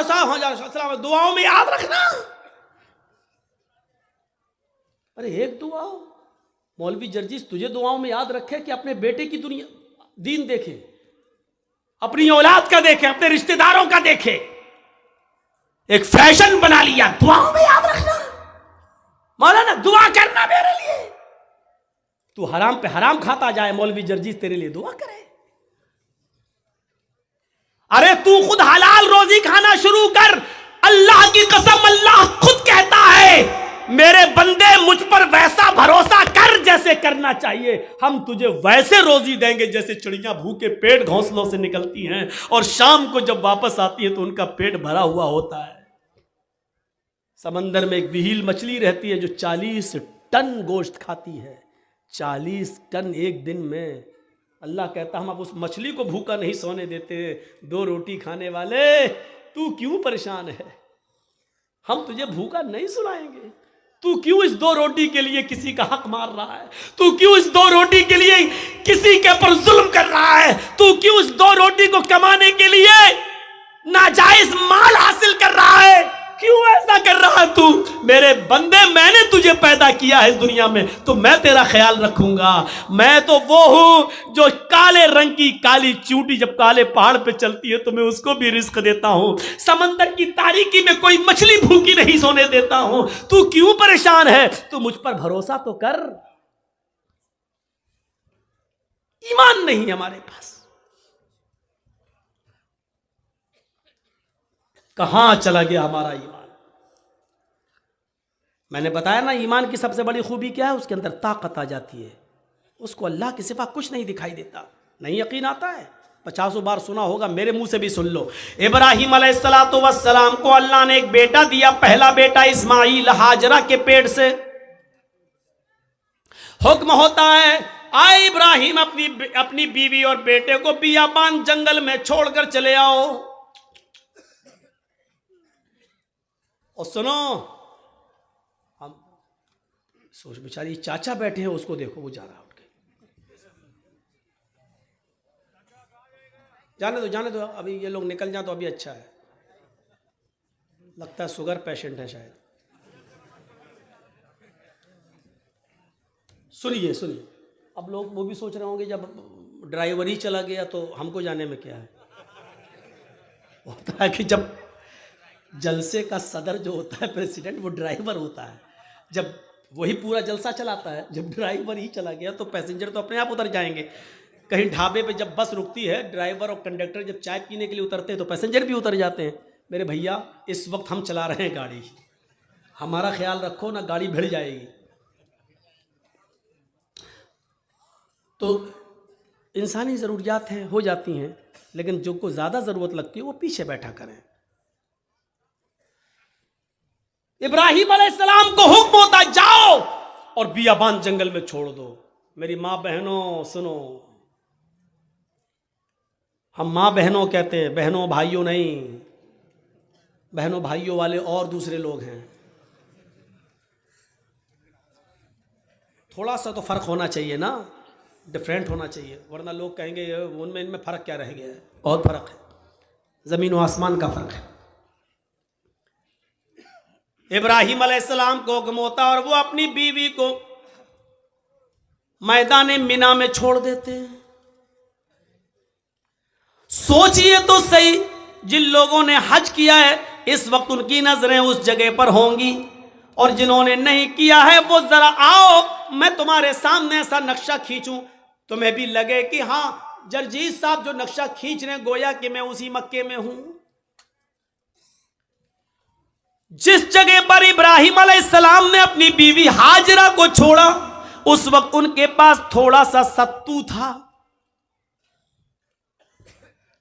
मौलाना साहब हाँ दुआओं में याद रखना। अरे एक दुआ मौलवी जर्जीस तुझे दुआओं में याद रखे कि अपने बेटे की दुनिया दीन देखे, अपनी औलाद का देखे, अपने रिश्तेदारों का देखे, एक फैशन बना लिया दुआओं में याद रखना। मौलाना दुआ करना मेरे लिए, तू हराम पे हराम खाता जाए, मौलवी जर्जीस तेरे लिए दुआ करे। अरे तू खुद हलाल रोजी खाना शुरू कर। अल्लाह की कसम, अल्लाह खुद कहता है मेरे बंदे मुझ पर वैसा भरोसा कर जैसे करना चाहिए, हम तुझे वैसे रोजी देंगे जैसे चिड़ियां भूखे पेट घोंसलों से निकलती हैं और शाम को जब वापस आती है तो उनका पेट भरा हुआ होता है। समंदर में एक विहील मछली रहती है जो 40 टन गोश्त खाती है, 40 टन एक दिन में। अल्लाह कहता हम अब उस मछली को भूखा नहीं सोने देते, 2 रोटी खाने वाले तू क्यों परेशान है, हम तुझे भूखा नहीं सुनाएंगे। तू क्यों इस 2 रोटी के लिए किसी का हक मार रहा है, तू क्यों इस 2 रोटी के लिए किसी के ऊपर जुल्म कर रहा है, तू क्यों इस 2 रोटी को कमाने के लिए नाजायज माल हासिल कर रहा है, क्यों ऐसा कर रहा है तू। मेरे बंदे मैंने तुझे पैदा किया है इस दुनिया में तो मैं तेरा ख्याल रखूंगा। मैं तो वो हूं जो काले रंग की काली चींटी जब काले पहाड़ पे चलती है तो मैं उसको भी रिस्क देता हूं। समंदर की तारीकी में कोई मछली भूखी नहीं सोने देता हूं। तू क्यों परेशान है, तू मुझ पर भरोसा तो कर। ईमान नहीं हमारे पास, कहां चला गया हमारा ईमान। मैंने बताया ना ईमान की सबसे बड़ी खूबी क्या है, उसके अंदर ताकत आ जाती है, उसको अल्लाह के सिवा कुछ नहीं दिखाई देता। नहीं यकीन आता है, 50 बार सुना होगा, मेरे मुंह से भी सुन लो। इब्राहिम अलैहिस्सलातु वस्सलाम को अल्लाह ने एक बेटा दिया, पहला बेटा इस्माइल हाजरा के पेट से। हुक्म होता है आए इब्राहिम अपनी बीवी और बेटे को बियाबान जंगल में छोड़कर चले आओ। और सुनो, हम सोच बेचारी चाचा बैठे हैं, उसको देखो वो जा रहा उठ के। जाने दो अभी ये लोग निकल जाए तो अभी अच्छा है। लगता है शुगर पेशेंट है शायद। सुनिए अब लोग वो भी सोच रहे होंगे जब ड्राइवर ही चला गया तो हमको जाने में क्या है। होता है कि जब जलसे का सदर जो होता है प्रेसिडेंट, वो ड्राइवर होता है। जब वही पूरा जलसा चलाता है, जब ड्राइवर ही चला गया तो पैसेंजर तो अपने आप उतर जाएंगे। कहीं ढाबे पे जब बस रुकती है, ड्राइवर और कंडक्टर जब चाय पीने के लिए उतरते हैं तो पैसेंजर भी उतर जाते हैं। मेरे भैया इस वक्त हम चला रहे हैं गाड़ी, हमारा ख्याल रखो ना, गाड़ी भिड़ जाएगी। तो इंसानी ज़रूरियात हैं, हो जाती हैं, लेकिन जो को ज़्यादा ज़रूरत लगती है वो पीछे बैठा करें। इब्राहिम अलैहिस्सलाम को हुक्म होता जाओ और बियाबान जंगल में छोड़ दो। मेरी माँ बहनों सुनो, हम माँ बहनों कहते हैं, बहनों भाइयों नहीं। बहनों भाइयों वाले और दूसरे लोग हैं। थोड़ा सा तो फर्क होना चाहिए ना, डिफरेंट होना चाहिए, वरना लोग कहेंगे उनमें इनमें फ़र्क क्या रह गया है। बहुत फ़र्क है, ज़मीन व आसमान का फ़र्क है। इब्राहिम अलैहिस्सलाम को हुक्म होता और वो अपनी बीवी को मैदान मिना में छोड़ देते हैं। सोचिए तो सही, जिन लोगों ने हज किया है इस वक्त उनकी नजरें उस जगह पर होंगी, और जिन्होंने नहीं किया है वो जरा आओ मैं तुम्हारे सामने ऐसा नक्शा खींचूं, तुम्हें भी लगे कि हाँ जर्जीस साहब जो नक्शा खींच रहे हैं गोया कि मैं उसी मक्के में हूं। जिस जगह पर इब्राहिम अलैहिस्सलाम ने अपनी बीवी हाजरा को छोड़ा उस वक्त उनके पास थोड़ा सा सत्तू था,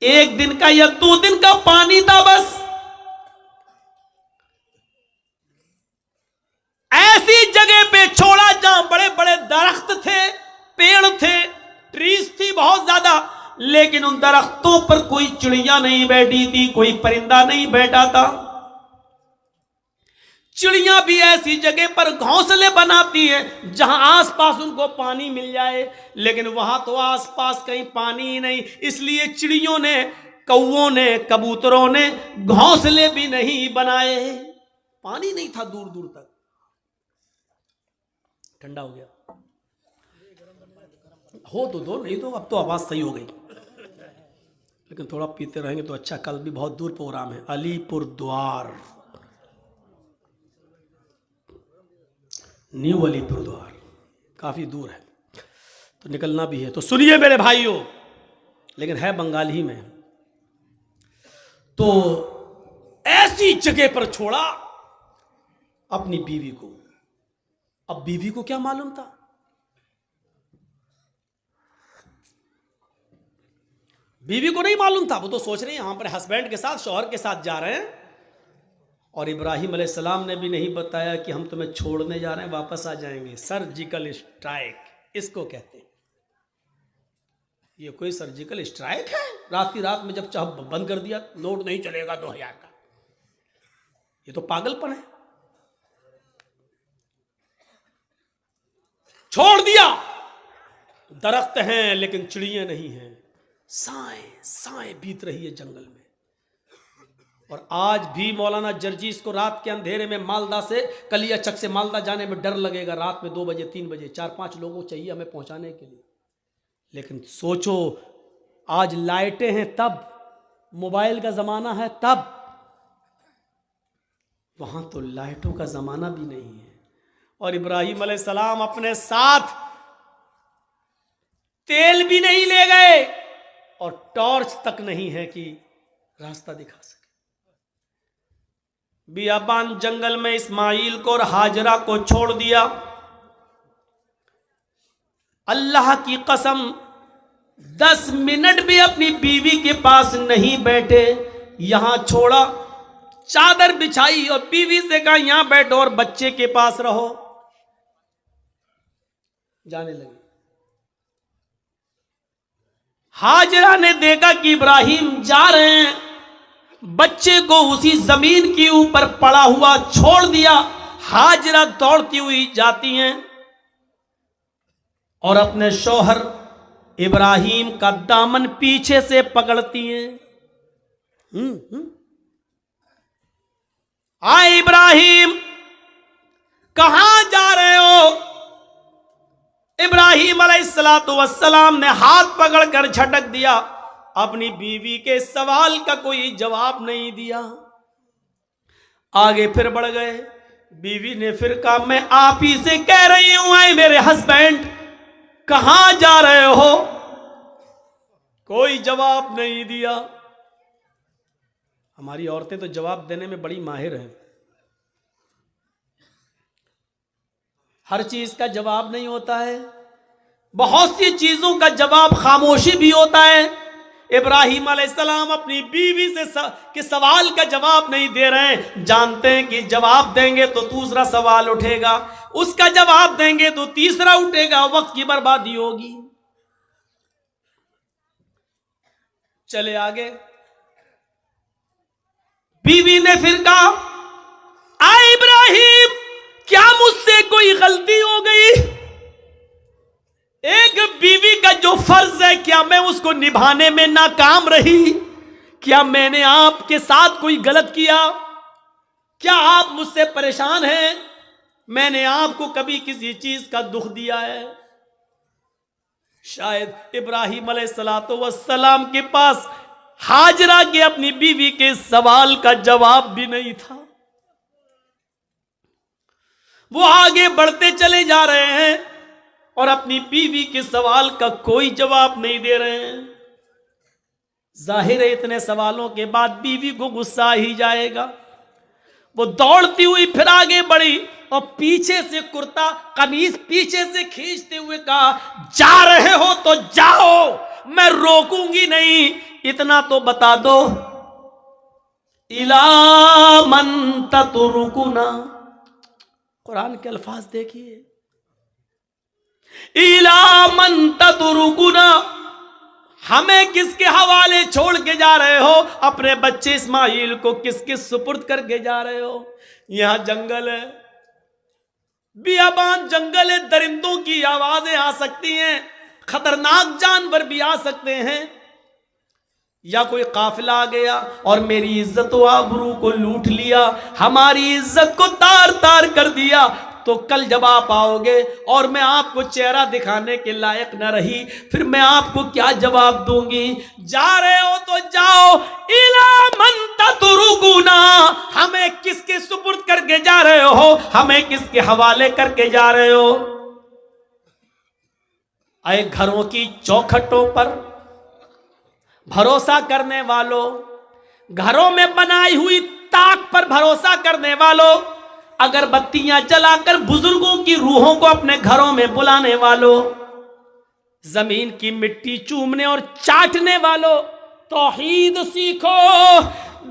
1 दिन का या 2 दिन का पानी था बस। ऐसी जगह पे छोड़ा जहां बड़े बड़े दरख्त थे, पेड़ थे, ट्रीज थी बहुत ज्यादा, लेकिन उन दरख्तों पर कोई चिड़िया नहीं बैठी थी, कोई परिंदा नहीं बैठा था। चिड़िया भी ऐसी जगह पर घोंसले बनाती है जहां आसपास उनको पानी मिल जाए, लेकिन वहां तो आसपास कहीं पानी ही नहीं। इसलिए चिड़ियों ने कौओं ने, कबूतरों ने घोंसले भी नहीं बनाए। पानी नहीं था दूर दूर तक। ठंडा हो गया हो तो दो, नहीं तो अब तो आवाज सही हो गई, लेकिन थोड़ा पीते रहेंगे तो अच्छा। कल भी बहुत दूर प्रोग्राम है, अलीपुर द्वार, न्यू अलीपुर द्वार, काफी दूर है तो निकलना भी है। तो सुनिए मेरे भाइयों, लेकिन है बंगाल ही में। तो ऐसी जगह पर छोड़ा अपनी बीवी को। अब बीवी को क्या मालूम था? बीवी को नहीं मालूम था। वो तो सोच रही है हम अपने हस्बैंड के साथ, शौहर के साथ जा रहे हैं, और इब्राहिम अलैहिस्सलाम ने भी नहीं बताया कि हम तुम्हें छोड़ने जा रहे हैं, वापस आ जाएंगे। सर्जिकल स्ट्राइक इसको कहते हैं। ये कोई सर्जिकल स्ट्राइक है? रात की रात में जब चाह बंद कर दिया, नोट नहीं चलेगा 2000 का। ये तो पागलपन है। छोड़ दिया। दरख्त हैं लेकिन चिड़ियां नहीं हैं। साएं साएं बीत रही है जंगल में। और आज भी मौलाना जर्जीस को रात के अंधेरे में मालदा से, कलियाचक से मालदा जाने में डर लगेगा। रात में 2 बजे 3 बजे 4-5 लोगों चाहिए हमें पहुंचाने के लिए। लेकिन सोचो, आज लाइटें हैं तब, मोबाइल का जमाना है तब, वहां तो लाइटों का जमाना भी नहीं है। और इब्राहिम अलैहिस्सलाम अपने साथ तेल भी नहीं ले गए और टॉर्च तक नहीं है कि रास्ता दिखा सके। बियाबान जंगल में इस्माइल को और हाजरा को छोड़ दिया। अल्लाह की कसम 10 मिनट भी अपनी बीवी के पास नहीं बैठे। यहां छोड़ा, चादर बिछाई और बीवी से कहा यहां बैठो और बच्चे के पास रहो। जाने लगे। हाजरा ने देखा कि इब्राहिम जा रहे हैं, बच्चे को उसी जमीन के ऊपर पड़ा हुआ छोड़ दिया। हाजरा दौड़ती हुई जाती हैं और अपने शौहर इब्राहिम का दामन पीछे से पकड़ती हैं। आए इब्राहिम, कहां जा रहे हो? इब्राहिम अलैहिस्सलातु वस्सलाम ने हाथ पकड़कर झटक दिया। अपनी बीवी के सवाल का कोई जवाब नहीं दिया। आगे फिर बढ़ गए। बीवी ने फिर कहा मैं आप ही से कह रही हूं, आए मेरे हस्बैंड, कहां जा रहे हो? कोई जवाब नहीं दिया। हमारी औरतें तो जवाब देने में बड़ी माहिर हैं। हर चीज का जवाब नहीं होता है, बहुत सी चीजों का जवाब खामोशी भी होता है। इब्राहिम अलैहिस्सलाम अपनी बीवी से के सवाल का जवाब नहीं दे रहे हैं। जानते हैं कि जवाब देंगे तो दूसरा सवाल उठेगा, उसका जवाब देंगे तो तीसरा उठेगा, वक्त की बर्बादी होगी। चले आगे। बीवी ने फिर कहा आ इब्राहिम, क्या मुझसे कोई गलती हो गई? एक बीवी का जो फर्ज है, क्या मैं उसको निभाने में नाकाम रही? क्या मैंने आपके साथ कोई गलत किया? क्या आप मुझसे परेशान हैं? मैंने आपको कभी किसी चीज का दुख दिया है? शायद इब्राहिम अलैहिस्सलातु वस्सलाम के पास हाजरा के अपनी बीवी के सवाल का जवाब भी नहीं था। वो आगे बढ़ते चले जा रहे हैं और अपनी बीवी के सवाल का कोई जवाब नहीं दे रहे हैं। जाहिर है इतने सवालों के बाद बीवी को गुस्सा ही जाएगा। वो दौड़ती हुई फिर आगे बढ़ी और पीछे से कुर्ता कमीज पीछे से खींचते हुए कहा जा रहे हो तो जाओ, मैं रोकूंगी नहीं। इतना तो बता दो, इला मन ततरुकुना। कुरान के अल्फाज देखिए, इला मन ततरुकुना, हमें किसके हवाले छोड़ के जा रहे हो? अपने बच्चे इस्माइल को किसके सुपुर्द करके जा रहे हो? यहां जंगल है, बियाबान जंगल है, दरिंदों की आवाजें आ सकती हैं, खतरनाक जानवर भी आ सकते हैं। या कोई काफिला आ गया और मेरी इज्जत व आबरू को लूट लिया, हमारी इज्जत को तार तार कर दिया, तो कल जब आप आओगे और मैं आपको चेहरा दिखाने के लायक न रही, फिर मैं आपको क्या जवाब दूंगी? जा रहे हो तो जाओ, इला मन ततरुकुना, हमें किसके सुपुर्द करके जा रहे हो, हमें किसके हवाले करके जा रहे हो? आए घरों की चौखटों पर भरोसा करने वालों, घरों में बनाई हुई ताक पर भरोसा करने वालों, अगरबत्तियां जलाकर बुजुर्गों की रूहों को अपने घरों में बुलाने वालों, जमीन की मिट्टी चूमने और चाटने वालों, तौहीद सीखो।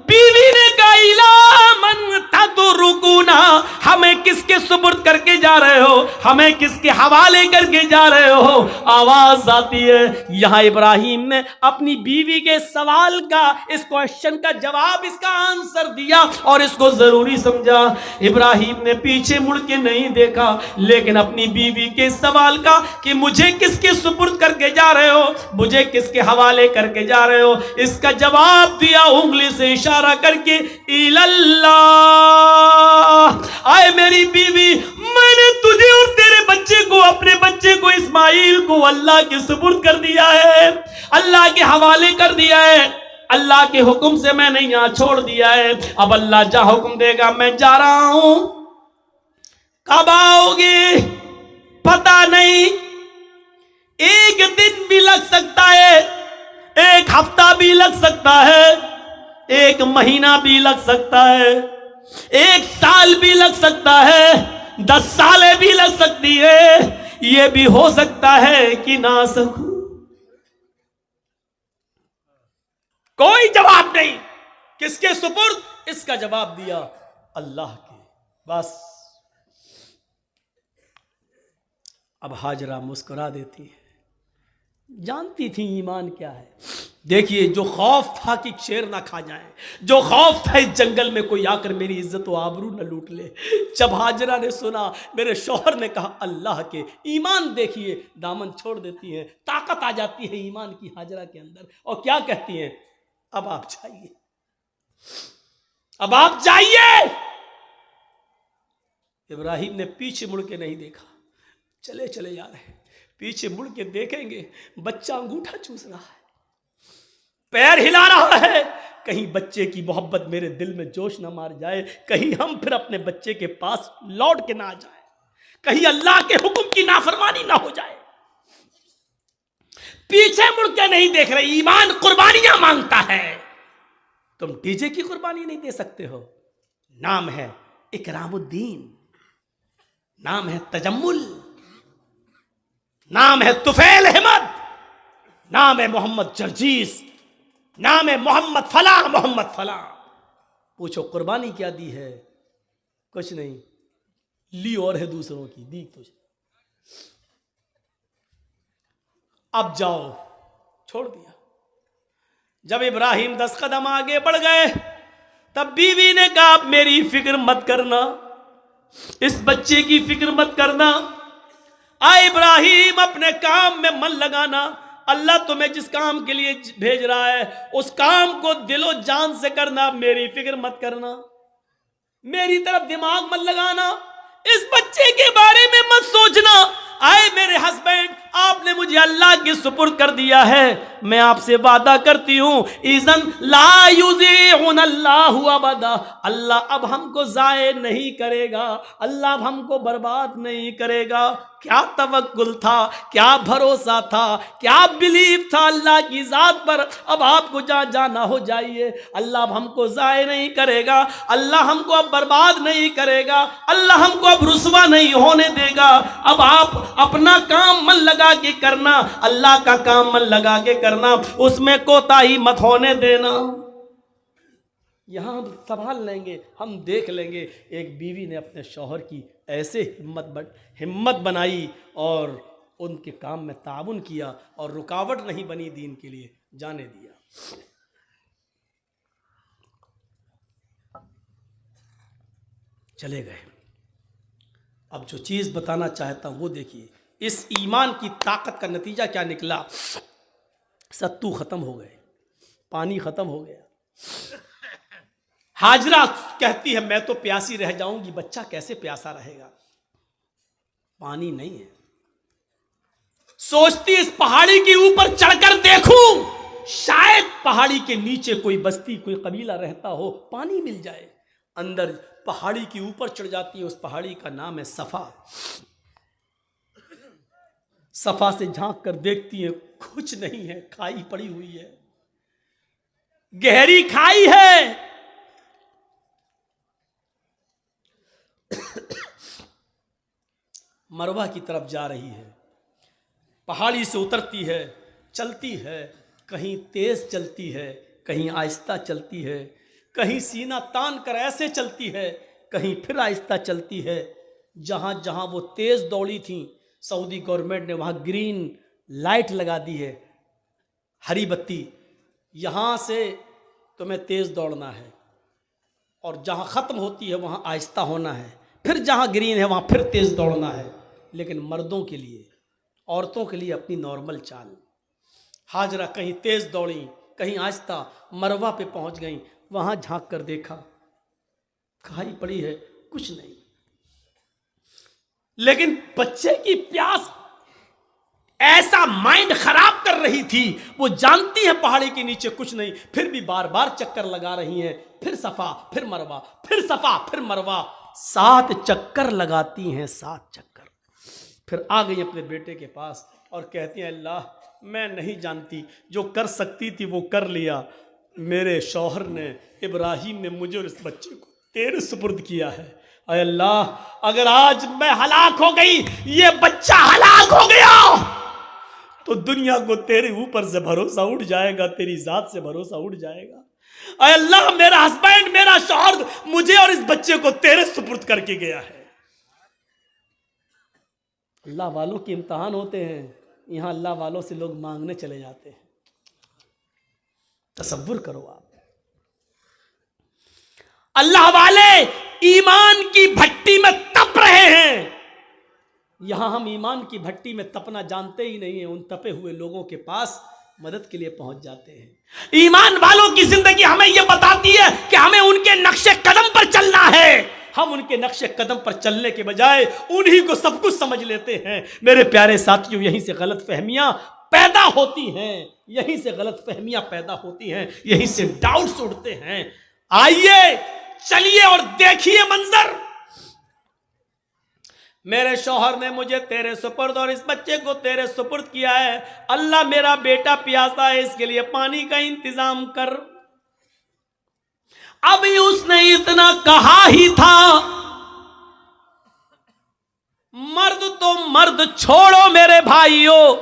बीवी ने कहा इला मन ततरुकुना, हमें किसके सुपुर्द करके जा रहे हो, हमें किसके हवाले करके जा रहे हो? आवाज आती है। यहां इब्राहिम ने अपनी बीवी के सवाल का, इस क्वेश्चन का जवाब, इसका आंसर दिया और इसको जरूरी समझा। इब्राहिम ने पीछे मुड़ के नहीं देखा, लेकिन अपनी बीवी के सवाल का कि मुझे किसके सुपुर्द करके जा रहे हो, मुझे किसके हवाले करके जा रहे हो, इसका जवाब दिया उंगली से इशारा करके, इल्लल्लाह। आए मेरी बीवी, मैंने तुझे और तेरे बच्चे को, अपने बच्चे को इस्माइल को अल्लाह के सुपुर्द कर दिया है, अल्लाह के हवाले कर दिया है, अल्लाह के हुक्म से मैंने यहां छोड़ दिया है। अब अल्लाह जहां हुक्म देगा मैं जा रहा हूं। कब आओगे पता नहीं, एक दिन भी लग सकता है, एक हफ्ता भी लग सकता है, एक महीना भी लग सकता है, एक साल भी लग सकता है, 10 सालें भी लग सकती है, यह भी हो सकता है कि ना सकूं। कोई जवाब नहीं, किसके सुपुर्द? इसका जवाब दिया अल्लाह के। बस अब हाजरा मुस्कुरा देती है, जानती थी ईमान क्या है। देखिए, जो खौफ था कि शेर ना खा जाए, जो खौफ था इस जंगल में कोई आकर मेरी इज्जत व आबरू न लूट ले, जब हाजरा ने सुना, मेरे शौहर ने कहा अल्लाह के, ईमान देखिए, दामन छोड़ देती है, ताकत आ जाती है ईमान की हाजरा के अंदर, और क्या कहती हैं, अब आप जाइए, अब आप जाइए। इब्राहिम ने पीछे मुड़ के नहीं देखा, चले चले जा रहे हैं। पीछे मुड़ के देखेंगे, बच्चा अंगूठा चूस रहा है, पैर हिला रहा है, कहीं बच्चे की मोहब्बत मेरे दिल में जोश ना मार जाए, कहीं हम फिर अपने बच्चे के पास लौट के ना आ जाए, कहीं अल्लाह के हुक्म की नाफरमानी ना हो जाए। पीछे मुड़ के नहीं देख रहे। ईमान कुर्बानियां मांगता है। तुम डीजे की कुर्बानी नहीं दे सकते हो। नाम है इकरामुद्दीन, नाम है तजम्मुल, नाम है तुफैल अहमद, नाम है मोहम्मद जर्जीस, नाम है मोहम्मद फला, मोहम्मद फला। पूछो कुर्बानी क्या दी है? कुछ नहीं, ली और है दूसरों की, दी तुझे। अब जाओ, छोड़ दिया। जब इब्राहिम 10 कदम आगे बढ़ गए, तब बीवी ने कहा आप मेरी फिक्र मत करना, इस बच्चे की फिक्र मत करना। आए इब्राहिम, अपने काम में मन लगाना। अल्लाह तुम्हें जिस काम के लिए भेज रहा है उस काम को दिलो जान से करना, मेरी फिक्र मत करना, मेरी तरफ दिमाग मत लगाना, इस बच्चे के बारे में मत सोचना। आए मेरे हस्बैंड, आपने मुझे अल्लाह के सुपुर्द कर दिया है, मैं आपसे वादा करती हूं, इज़न ला युज़ीउन अल्लाहु अबदा, अल्लाह अब हमको ज़ाये नहीं करेगा, अल्लाह अब हमको बर्बाद नहीं करेगा। क्या तवक्कुल था, क्या भरोसा था, क्या बिलीव था अल्लाह की ज़ात पर। अब आपको जहाँ जाना हो जाइए, अल्लाह अब हमको ज़ाये नहीं करेगा, अल्लाह हमको अब बर्बाद नहीं करेगा, अल्लाह हमको अब रुसवा नहीं होने देगा। अब आप अपना काम मन लगा के करना, अल्लाह का काम मन लगा के करना, उसमें कोताही मत होने देना। यहां हम संभाल लेंगे, हम देख लेंगे। एक बीवी ने अपने शौहर की ऐसे हिम्मत बनाई और उनके काम में ताउन किया और रुकावट नहीं बनी, दीन के लिए जाने दिया। चले गए। अब जो चीज़ बताना चाहता हूं वो देखिए, इस ईमान की ताकत का नतीजा क्या निकला। सत्तू खत्म हो गए, पानी खत्म हो गया। हाजरा कहती है मैं तो प्यासी रह जाऊंगी, बच्चा कैसे प्यासा रहेगा, पानी नहीं है। सोचती इस पहाड़ी के ऊपर चढ़कर देखूं, शायद पहाड़ी के नीचे कोई बस्ती कोई कबीला रहता हो, पानी मिल जाए। अंदर पहाड़ी के ऊपर चढ़ जाती है, उस पहाड़ी का नाम है सफा। सफा से झांक कर देखती है, कुछ नहीं है, खाई पड़ी हुई है, गहरी खाई है। मरवा की तरफ जा रही है, पहाड़ी से उतरती है, चलती है, कहीं तेज चलती है, कहीं आहिस्ता चलती है, कहीं सीना तान कर ऐसे चलती है, कहीं फिर आहिस्ता चलती है। जहां जहां वो तेज दौड़ी थी, सऊदी गवर्नमेंट ने वहां ग्रीन लाइट लगा दी है, हरी बत्ती, यहां से तुम्हें तेज दौड़ना है, और जहां खत्म होती है वहां आहिस्ता होना है, फिर जहां ग्रीन है वहां फिर तेज दौड़ना है। लेकिन मर्दों के लिए, औरतों के लिए अपनी नॉर्मल चाल। हाजरा कहीं तेज दौड़ी, कहीं आहिस्ता, मरवा पे पहुंच गई, वहां झांक कर देखा, खाई पड़ी है, कुछ नहीं। लेकिन बच्चे की प्यास ऐसा माइंड खराब कर रही थी, वो जानती है पहाड़ी के नीचे कुछ नहीं, फिर भी बार बार चक्कर लगा रही हैं, फिर सफा फिर मरवा, फिर सफा फिर मरवा, 7 चक्कर लगाती हैं, 7 चक्कर। फिर आ गई अपने बेटे के पास और कहती हैं अल्लाह मैं नहीं जानती, जो कर सकती थी वो कर लिया, मेरे शौहर ने, इब्राहिम ने मुझे और इस बच्चे को तेरे सुपुर्द किया है। अय अल्लाह अगर आज मैं हलाक हो गई, ये बच्चा हलाक हो गया, तो दुनिया को तेरे ऊपर से भरोसा उठ जाएगा, तेरी जात से भरोसा उठ जाएगा। अय अल्लाह मेरा हस्बैंड, मेरा शौहर मुझे और इस बच्चे को तेरे सुपुर्द करके गया है। अल्लाह वालों के इम्तिहान होते हैं, यहां अल्लाह वालों से लोग मांगने चले जाते हैं। तसव्वुर करो आप, अल्लाह वाले ईमान की भट्टी में तप रहे हैं, यहां हम ईमान की भट्टी में तपना जानते ही नहीं है, उन तपे हुए लोगों के पास मदद के लिए पहुंच जाते हैं। ईमान वालों की जिंदगी हमें यह बताती है कि हमें उनके नक्शे कदम पर चलना है। हम उनके नक्शे कदम पर चलने के बजाय उन्हीं को सब कुछ समझ लेते हैं। मेरे प्यारे साथियों, यहीं से गलत फहमियां पैदा होती हैं, यहीं से गलत फहमियां पैदा होती हैं, यहीं से डाउट्स उठते हैं। आइए चलिए और देखिए मंजर, मेरे शौहर ने मुझे तेरे सुपुर्द और इस बच्चे को तेरे सुपुर्द किया है। अल्लाह मेरा बेटा प्यासा है, इसके लिए पानी का इंतजाम कर। अभी उसने इतना कहा ही था, मर्द तो मर्द छोड़ो मेरे भाइयों,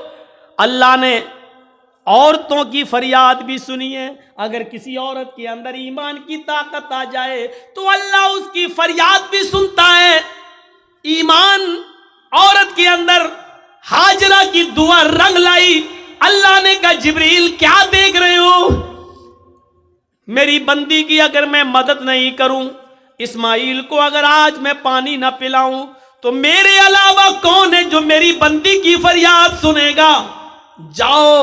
अल्लाह ने औरतों की फरियाद भी सुनी है। अगर किसी औरत के अंदर ईमान की ताकत आ जाए तो अल्लाह उसकी फरियाद भी सुनता है। ईमान औरत के अंदर हाजरा की दुआ रंग लाई। अल्लाह ने कहा जिब्रील क्या देख रहे हो, मेरी बंदी की अगर मैं मदद नहीं करूं, इस्माइल को अगर आज मैं पानी ना पिलाऊं, तो मेरे अलावा कौन है जो मेरी बंदी की फरियाद सुनेगा। जाओ,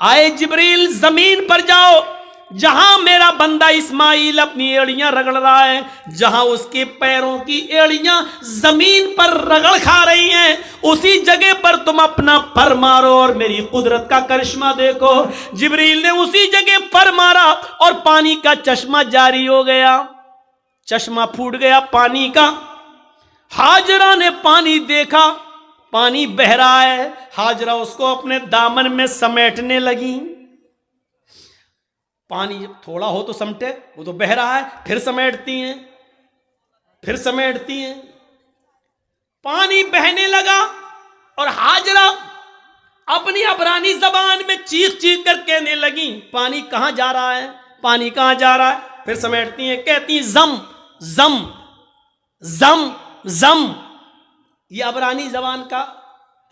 आए जिब्रील, जमीन पर जाओ, जहां मेरा बंदा इस्माइल अपनी एड़ियां रगड़ रहा है, जहां उसके पैरों की एड़ियां जमीन पर रगड़ खा रही हैं, उसी जगह पर तुम अपना पर मारो और मेरी कुदरत का करिश्मा देखो। जिब्रील ने उसी जगह पर मारा और पानी का चश्मा जारी हो गया, चश्मा फूट गया पानी का। हाजरा ने पानी देखा, पानी बह रहा है, हाजरा उसको अपने दामन में समेटने लगी। पानी थोड़ा हो तो समटे, वो तो बह रहा है, फिर समेटती हैं, फिर समेटती हैं। पानी बहने लगा और हाजरा अपनी अबरानी जबान में चीख चीख कर कहने लगी, पानी कहां जा रहा है, पानी कहां जा रहा है। फिर समेटती हैं, कहती हैं जम जम जम जम। ये अबरानी जबान का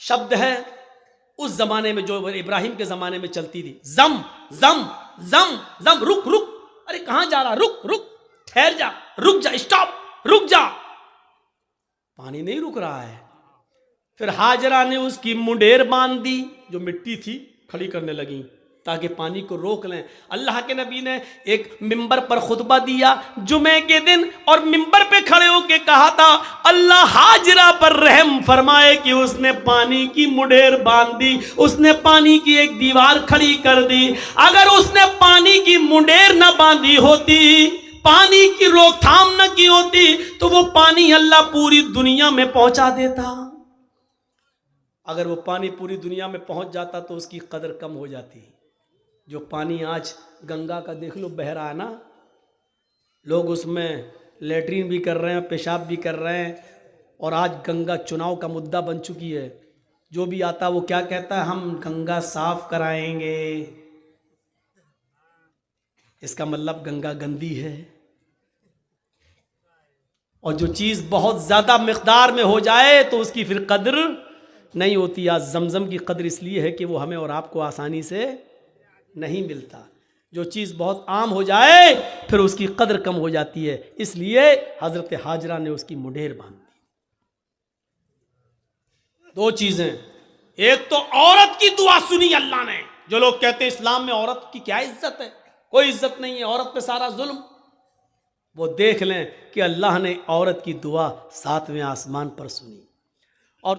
शब्द है, उस जमाने में जो इब्राहिम के जमाने में चलती थी। जम जम जम जम, रुक रुक, अरे कहां जा रहा, रुक रुक, ठहर जा, रुक जा, स्टॉप, रुक जा। पानी नहीं रुक रहा है। फिर हाजरा ने उसकी मुंडेर बांध दी, जो मिट्टी थी खड़ी करने लगी, ताकि पानी को रोक लें। अल्लाह के नबी ने एक मिंबर पर खुतबा दिया जुमे के दिन, और मिंबर पे खड़े होकर कहा था अल्लाह हाजरा पर रहम फरमाए कि उसने पानी की मुडेर बांध दी, उसने पानी की एक दीवार खड़ी कर दी। अगर उसने पानी की मुडेर न बांधी होती, पानी की रोकथाम न की होती, तो वो पानी अल्लाह पूरी दुनिया में पहुंचा देता। अगर वो पानी पूरी दुनिया में पहुंच जाता तो उसकी कदर कम हो जाती। जो पानी आज गंगा का देख लो बह रहा है ना, लोग उसमें लेटरिन भी कर रहे हैं, पेशाब भी कर रहे हैं, और आज गंगा चुनाव का मुद्दा बन चुकी है। जो भी आता वो क्या कहता है, हम गंगा साफ कराएंगे। इसका मतलब गंगा गंदी है। और जो चीज़ बहुत ज़्यादा मिकदार में हो जाए तो उसकी फिर कदर नहीं होती। आज जमजम की कदर इसलिए है कि वो हमें और आपको आसानी से नहीं मिलता। जो चीज़ बहुत आम हो जाए फिर उसकी कदर कम हो जाती है, इसलिए हज़रत हाजरा ने उसकी मुंडेर बांध दी। दो चीज़ें, एक तो औरत की दुआ सुनी अल्लाह ने। जो लोग कहते हैं इस्लाम में औरत की क्या इज्जत है, कोई इज्जत नहीं है, औरत पे सारा जुल्म, वो देख लें कि अल्लाह ने औरत की दुआ 7वें आसमान पर सुनी।